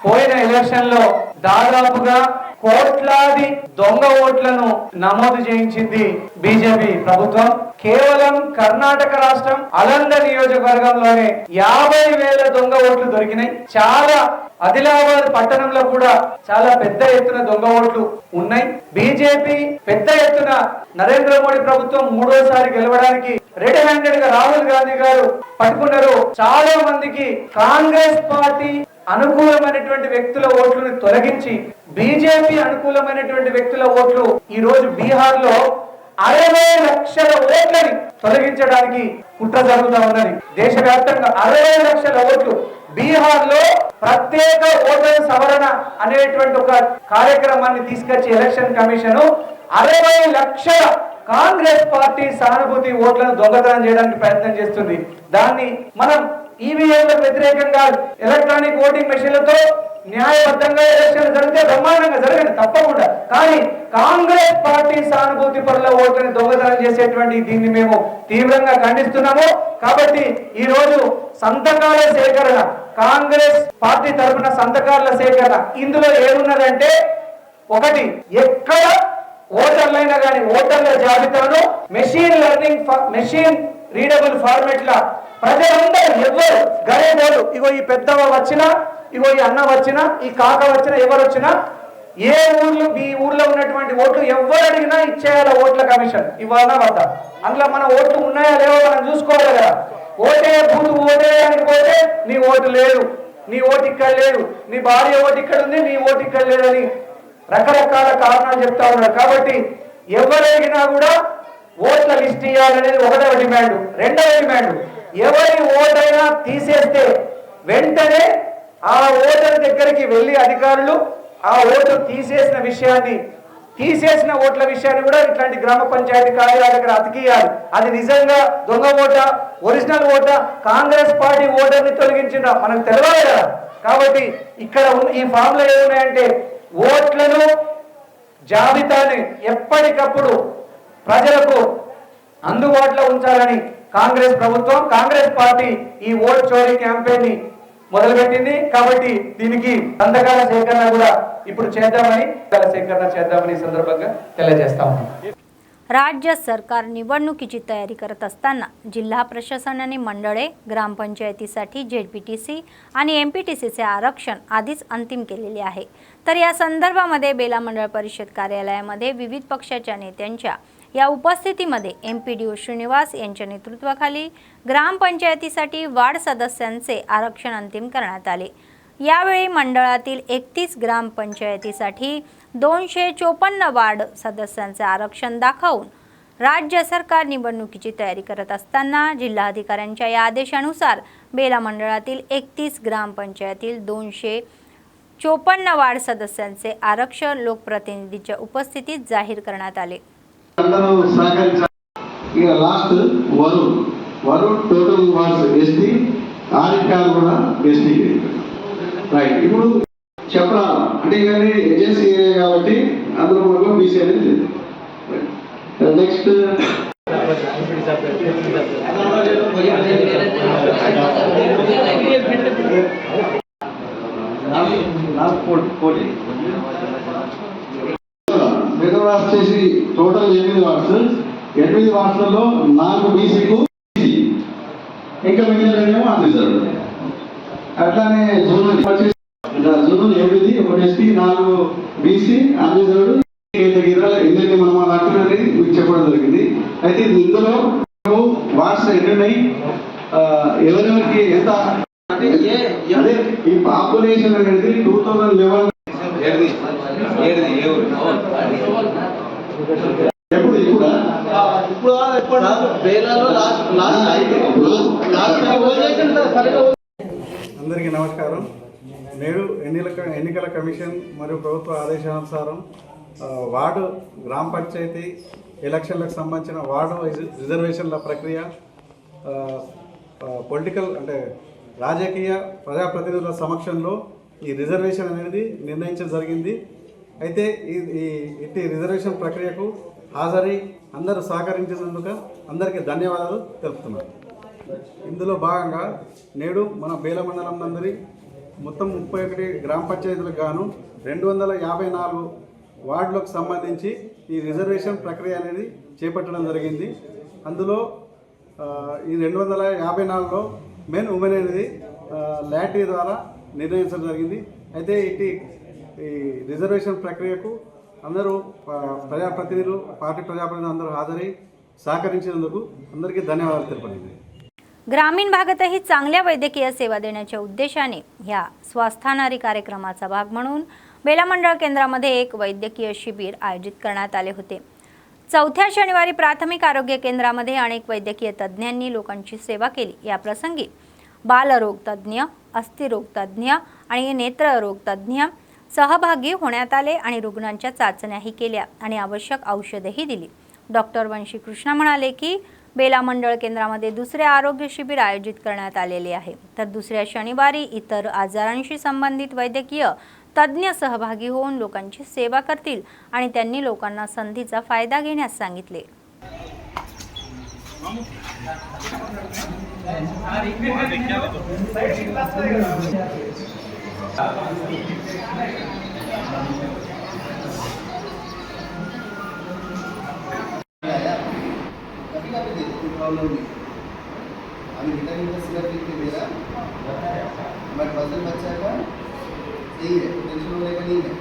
S6: పోయిన ఎలక్షన్ లో దాదాపుగా కోట్లాది దొంగ ఓట్లను నమోదు చేయించింది బీజేపీ ప్రభుత్వం. కేవలం కర్ణాటక రాష్ట్రం అలంద నియోజకవర్గంలోనే 50,000 దొంగ ఓట్లు దొరికినాయి. చాలా ఆదిలాబాద్ పట్టణంలో కూడా చాలా పెద్ద ఎత్తున దొంగ ఓట్లు ఉన్నాయి. బీజేపీ పెద్ద ఎత్తున నరేంద్ర మోడీ ప్రభుత్వం మూడోసారి గెలవడానికి రెడ్ హ్యాండెడ్ గా రాహుల్ గాంధీ గారు పట్టుకున్నారు. చాలా మందికి కాంగ్రెస్ పార్టీ అనుకూలమైనటువంటి వ్యక్తుల ఓట్లను తొలగించి బీజేపీ అనుకూలమైనటువంటి వ్యక్తుల ఓట్లు ఈ రోజు బీహార్ లో 60 లక్షల ఓట్లని తొలగించడానికి కుట్ర జరుగుతూ ఉన్నది. దేశవ్యాప్తంగా 60 లక్షల ఓట్లు. బీహార్ లో ప్రత్యేక ఓటర్ సవరణ అనేటువంటి ఒక కార్యక్రమాన్ని తీసుకొచ్చి ఎలక్షన్ కమిషన్ 60 లక్షల కాంగ్రెస్ పార్టీ సానుభూతి ఓట్లను దొంగతనం చేయడానికి ప్రయత్నం చేస్తుంది. దాన్ని మనం ఈవీఎంలకు వ్యతిరేకంగా ఎలక్ట్రానిక్ ఓటింగ్ మెషిన్లతో న్యాయబద్ధంగా ఎలక్షన్ జరిగితే బ్రహ్మాండంగా జరగండి తప్పకుండా. కానీ కాంగ్రెస్ పార్టీ సానుభూతి పరుల ఓట్లను దొంగతనం చేసేటువంటి దీన్ని మేము తీవ్రంగా ఖండిస్తున్నాము. కాబట్టి ఈ రోజు సంతకాల సేకరణ, కాంగ్రెస్ పార్టీ తరఫున సంతకాల సేకరణ ఇందులో ఏమున్నదంటే, ఒకటి ఎక్కడ ఓటర్లైనా కానీ ఓటర్ల జాబితాను మెషిన్ రీడబుల్ ఫార్మెట్ లా ప్రజలందరూ ఎవరు గరీబోలు, ఇగో ఈ పెద్దవ వచ్చినా, ఇగో ఈ అన్న వచ్చినా, ఈ కాక వచ్చినా, ఎవరు వచ్చినా, ఏ ఊర్లు మీ ఊర్లో ఉన్నటువంటి ఓట్లు ఎవరు అడిగినా ఇచ్చేయాల ఓట్ల కమిషన్ ఇవ్వాలన్నా వద్దా? అందులో మన ఓట్లు ఉన్నాయా లేవో మనం చూసుకోవాలి కదా. ఓటే బూతు ఓటేయడానికి పోతే నీ ఓటు లేదు, నీ ఓటు ఇక్కడ లేదు, నీ భార్య ఓటు ఇక్కడ ఉంది, నీ ఓటు ఇక్కడ లేదని రకరకాల కారణాలు చెప్తా ఉన్నారు. కాబట్టి ఎవరు అడిగినా కూడా ఓట్ల లిస్ట్ ఇవ్వాలనేది ఒకటవ డిమాండ్. రెండవ డిమాండ్, ఎవరి ఓటైనా తీసేస్తే వెంటనే ఆ ఓటర్ దగ్గరికి వెళ్ళి అధికారులు ఆ ఓటు తీసేసిన ఓట్ల విషయాన్ని కూడా ఇట్లాంటి గ్రామ పంచాయతీ కార్యాలయాల దగ్గర అతికియాలి. అది నిజంగా దొంగ ఓటా, ఒరిజినల్ ఓటా, కాంగ్రెస్ పార్టీ ఓటర్ని తొలగించిందా మనకు తెలియాలి కదా. కాబట్టి ఇక్కడ ఈ ఫామ్ లో ఏమున్నాయంటే ఓట్లను జాబితాని ఎప్పటికప్పుడు ప్రజలకు అందుబాటులో ఉంచాలని కాంగ్రెస్ ప్రభుత్వం, కాంగ్రెస్ పార్టీ ఈ ఓట్ చోరీ క్యాంపెయిన్ ని మొదలుపెట్టింది. కాబట్టి దీనికి సంతకాల సేకరణ కూడా ఇప్పుడు చేద్దామని संदर्भात తెలియజేస్తా ఉన్నాం.
S1: राज्य सरकार निवडणुकीची तयारी करत असताना जिल्हा प्रशासनाने मंडळे, ग्रामपंचायतीसाठी ZPTC आणि MPTCचे आरक्षण आधीच अंतिम केलेले आहे. तर या संदर्भामध्ये बेला मंडळ परिषद कार्यालयामध्ये विविध पक्षाच्या नेत्यांच्या या उपस्थितीमध्ये MPDO श्रीनिवास यांच्या नेतृत्वाखाली ग्रामपंचायतीसाठी वार्ड सदस्यांचे आरक्षण अंतिम करण्यात आले. यावेळी मंडळातील 31 ग्रामपंचायतीसाठी 254 वार्ड सदस्यांचे आरक्षण दाखवून राज्य सरकार निवडणुकीची तयारी करत असताना जिल्हाधिकाऱ्यांच्या या आदेशानुसार बेला मंडळातील 31 ग्रामपंचायतील 254 वार्ड सदस्यांचे आरक्षण लोकप्रतिनिधींच्या उपस्थितीत जाहीर करण्यात आले.
S3: రైట్, ఇప్పుడు చెప్పాలి అంటే కానీ ఏజెన్సీ ఏరియా కాబట్టి అందులో మనకు బీసీ అనేది లేదు. నెక్స్ట్ మిగతా వచ్చేసి టోటల్ 8 వార్డ్స్. 8 వార్డ్స్లలో 4 బీసీకు, ఇంకా మిగిలిన అన్రిజర్వ్డ్. అట్లానే జూన్ 8, 1 ఎస్టీ, 4 బీసీ అన్రిజర్వ్డ్. ఎన్ని మనం అంటున్నది మీకు చెప్పడం జరిగింది. అయితే ఇందులో వార్డ్స్ ఎన్నున్నాయి, ఎవరెవరికి ఎంత అదే ఈ పాపులేషన్ అనేది 2011 ఎప్పుడు అందరికీ నమస్కారం. నేడు ఎన్నికల కమిషన్ మరియు ప్రభుత్వ ఆదేశానుసారం వార్డు గ్రామ పంచాయతీ ఎలక్షన్లకు సంబంధించిన వార్డు రిజర్వేషన్ల ప్రక్రియ పొలిటికల్ అంటే రాజకీయ ప్రజాప్రతినిధుల సమక్షంలో ఈ రిజర్వేషన్ అనేది నిర్ణయించడం జరిగింది. అయితే ఇట్టి రిజర్వేషన్ ప్రక్రియకు హాజరై అందరూ సహకరించినందుకు అందరికీ ధన్యవాదాలు తెలుపుతున్నాను. ఇందులో భాగంగా నేడు మన బేల మండలం నందరి మొత్తం 31 గ్రామ పంచాయతీలకు గాను 254 వార్డులకు సంబంధించి ఈ రిజర్వేషన్ ప్రక్రియ అనేది చేపట్టడం జరిగింది. అందులో ఈ 254లో మెన్ ఉమెన్ అనేది లాటరీ ద్వారా నిర్ణయించడం జరిగింది. అయితే ఈ రిజర్వేషన్ ప్రక్రియకు అందరూ ప్రజాప్రతినిధులు, పార్టీ ప్రజాప్రతినిధులు అందరూ హాజరై సహకరించినందుకు అందరికీ ధన్యవాదాలు తెలుపండి.
S1: ग्रामीण भागातही चांगल्या वैद्यकीय सेवा देण्याच्या उद्देशाने ह्या स्वस्थानारी कार्यक्रमाचा भाग म्हणून बेला मंडळ केंद्रामध्ये एक वैद्यकीय शिबिर आयोजित करण्यात आले होते. चौथ्या शनिवारी प्राथमिक आरोग्य केंद्रामध्ये अनेक वैद्यकीय तज्ज्ञांनी लोकांची सेवा केली. या प्रसंगी बालरोग तज्ज्ञ, अस्थिरोग तज्ज्ञ आणि नेत्ररोग तज्ज्ञ सहभागी होण्यात आले आणि रुग्णांच्या चाचण्याही केल्या आणि आवश्यक औषधेही दिली. डॉक्टर वंशी कृष्णा म्हणाले की बेला मंडळ केंद्रामध्ये दुसरे आरोग्य शिबिर आयोजित करण्यात आलेले आहे. तर दुसऱ्या शनिवारी इतर आजारांशी संबंधित वैद्यकीय तज्ज्ञ सहभागी होऊन लोकांची सेवा करतील आणि त्यांनी लोकांना संधीचा फायदा घेण्यास सांगितले.
S3: అది
S11: ट्रेनिंग का सिलेक्ट लिख के देगा, बट फसल बच्चा का सही है, टेंशन होने का नहीं है।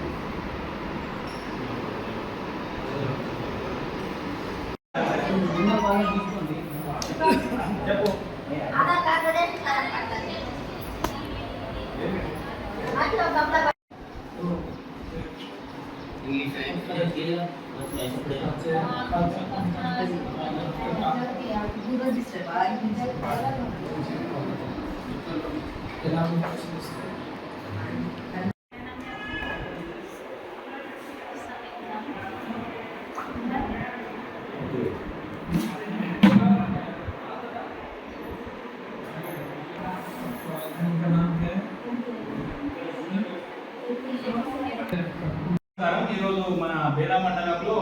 S5: ఈరోజు మన బేలా మండలంలో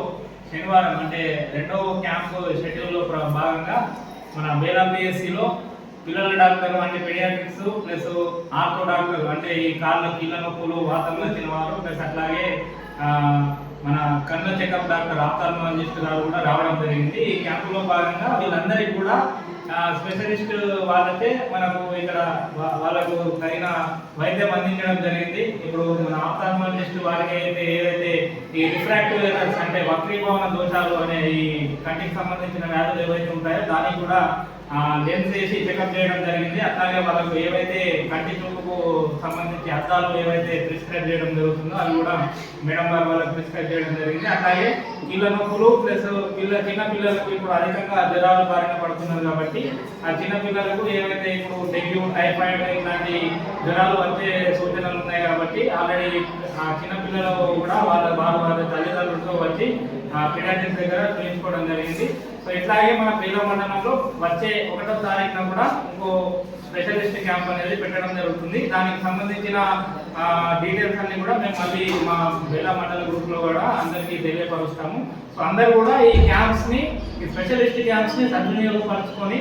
S5: శనివారం అంటే రెండవ క్యాంప్ షెడ్యూల్లో భాగంగా మన బేలా పిఎస్సిలో పిల్లల డాక్టర్ అంటే పెడియాట్రిక్స్ ప్లస్ ఆర్థో డాక్టర్ అంటే ఈ కాళ్ళ కీళ్ళ నొప్పులు వాతం వచ్చిన వారు ప్లస్ అట్లాగే మన కళ్ళ చెకప్ డాక్టర్ ఆప్థాల్మాలజిస్ట్ గారు కూడా రావడం జరిగింది. ఈ క్యాంపులో భాగంగా వీళ్ళందరికీ కూడా స్పెషలిస్ట్ వాళ్ళకే మనకు ఇక్కడ వాళ్ళకు తగిన వైద్యం అందించడం జరిగింది. ఇప్పుడు మన ఆప్థాల్మాలజిస్ట్ వారికి అయితే ఏదైతే ఈ రిఫ్రాక్టివ్ ఎర్రర్స్ అంటే వక్రీభవన దోషాలు అనే ఈ కంటికి సంబంధించిన వ్యాధులు ఏవైతే ఉంటాయో దానికి కూడా లెన్స్ వేసి చెకప్ చేయడం జరిగింది. అట్లాగే వాళ్ళకు ఏవైతే కంటి చూపుకు సంబంధించి అద్దాలు ఏవైతే ప్రిస్క్రైబ్ చేయడం జరుగుతుందో అవి కూడా మేడం గారు వాళ్ళకి ప్రిస్క్రైబ్ చేయడం జరిగింది. అట్లాగే కీళ్ళ నొప్పులు ప్లస్ చిన్న పిల్లలకు ఇప్పుడు అధికంగా జ్వరాలు బారిన పడుతున్నారు కాబట్టి ఆ చిన్న పిల్లలకు ఏవైతే ఇప్పుడు డెంగ్యూ టైఫాయిడ్ ఇలాంటి జ్వరాలు వచ్చే సూచనలు ఉన్నాయి కాబట్టి ఆల్రెడీ ఆ చిన్న పిల్లలు కూడా వాళ్ళ తల్లిదండ్రులతో వచ్చి పీడియాట్రిక్స్ దగ్గర చూపించుకోవడం జరిగింది. సో ఇట్లాగే మన బేలా మండలంలో వచ్చే 1వ తారీఖున కూడా ఇంకో స్పెషలిస్ట్ క్యాంప్ అనేది పెట్టడం జరుగుతుంది. దానికి సంబంధించిన డీటెయిల్స్ అన్ని కూడా మేము మళ్ళీ మా బేలా మండల గ్రూప్లో కూడా అందరికీ తెలియపరుస్తాము. సో అందరూ కూడా ఈ క్యాంప్స్ని ఈ స్పెషలిస్ట్ క్యాంప్స్ని సద్వినియోగపరచుకొని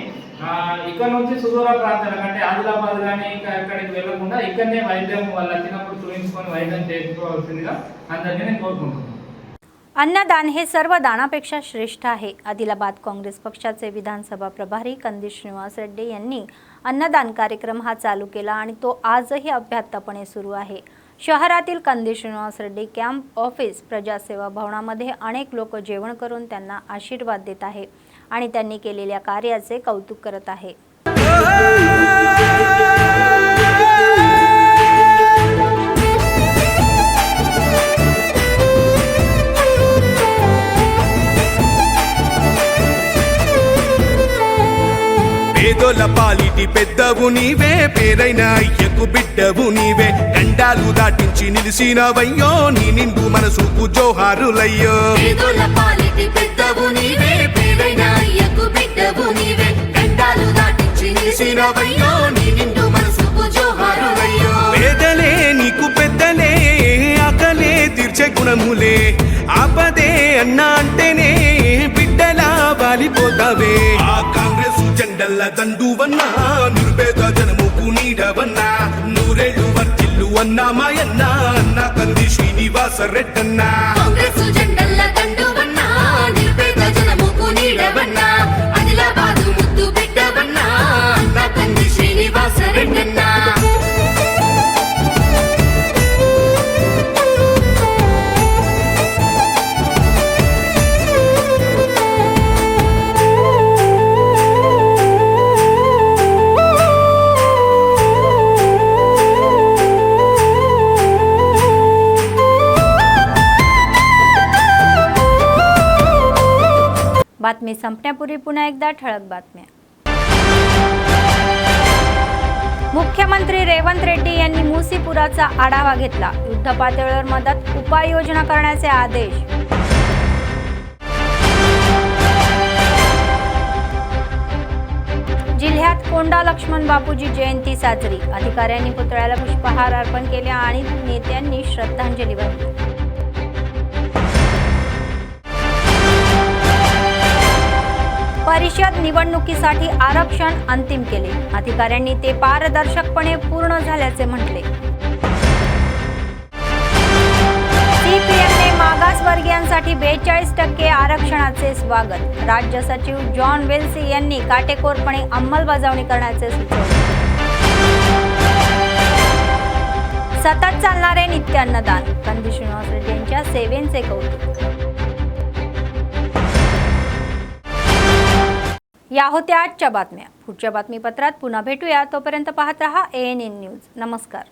S5: ఇక్కడ నుంచి సుదూర ప్రాంతాలకు అంటే ఆదిలాబాద్ కానీ ఇంకా ఎక్కడికి వెళ్ళకుండా ఇక్కడనే వైద్యం వాళ్ళు వచ్చినప్పుడు చూపించుకొని వైద్యం చేసుకోవాల్సిందిగా అందరినీ నేను కోరుకుంటున్నాను.
S1: अन्नदान हे सर्व दानापेक्षा श्रेष्ठ आहे. आदिलाबाद काँग्रेस पक्षाचे विधानसभा प्रभारी कंदी श्रीनिवास रेड्डी यांनी अन्नदान कार्यक्रम हा चालू केला आणि तो आजही अभ्यासपणे सुरू आहे. शहरातील कंदी श्रीनिवास रेड्डी कॅम्प ऑफिस प्रजासेवा भवनामध्ये अनेक लोक जेवण करून त्यांना आशीर्वाद देत आहे आणि त्यांनी केलेल्या कार्याचे कौतुक करत आहे.
S12: పేదోల పాలిటి పెద్దవు నీవే, పేరైన అయ్యకు బిడ్డవు నీవే, గండాలు దాటించి నిలిసినవయ్యో నీ నిండు మనసుకు జోహారులయ్యో.
S10: పేదోల పాలిటి పెద్దవు నీవే, పేరైన అయ్యకు బిడ్డవు నీవే, గండాలు దాటించి నిలిసినవయ్యో నీ నిండు మనసుకు జోహారులయ్యో.
S12: పేదలే నీకు పెద్దలే, ఆకలే తీర్చే గుణములే, ఆపదే అన్నా అంటేనే బిడ్డలా వాలిపోతావే. ఆ కాంగ్రెస్ జెండల్ల దండువన్నా, నిరుపేద జనముకు నీడవన్నా, నూరేళ్లు వర్తిల్లు అన్నా మాయన్నా, అన్న కంది శ్రీనివాస రెడ్డన్నా.
S10: కాంగ్రెస్ జెండల్ల దండువన్నా, నిరుపేద జనముకు నీడవన్నా, ఆదిలాబాదు ముద్దు బిడ్డవన్నా, అన్న కంది శ్రీనివాస రెడ్డన్నా.
S1: बातमी संपण्यापूर्वी पुन्हा एकदा ठळक बातम्या. मुख्यमंत्री रेवंत रेड्डी यांनी मूसी पुराचा आढावा घेतला. युद्धपातळीवर मदत उपाययोजना करण्याचे आदेश. जिल्ह्यात कोंडा लक्ष्मण बापूजी जयंती साजरी. अधिकाऱ्यांनी पुतळ्याला पुष्पहार अर्पण केले आणि नेत्यांनी श्रद्धांजली वाहिली. परिषद निवडणुकीसाठी आरक्षण अंतिम केले. अधिकाऱ्यांनी ते पारदर्शकपणे पूर्ण झाल्याचे म्हटले. सीपीएमने मागास मागासवर्गीयांसाठी 42% आरक्षणाचे स्वागत. राज्य सचिव जॉन वेल्सी यांनी काटेकोरपणे अंमलबजावणी करण्याचे सुचवले. सतत चालणारे नित्य अन्नदान. कंदी श्रीनिवास रेड्डी यांच्या सेवेचे कौतुक. या होत्या आजच्या बातम्या. पुढच्या बातमीपत्रात पुन्हा भेटूया. तोपर्यंत पाहत रहा ANN न्यूज. नमस्कार.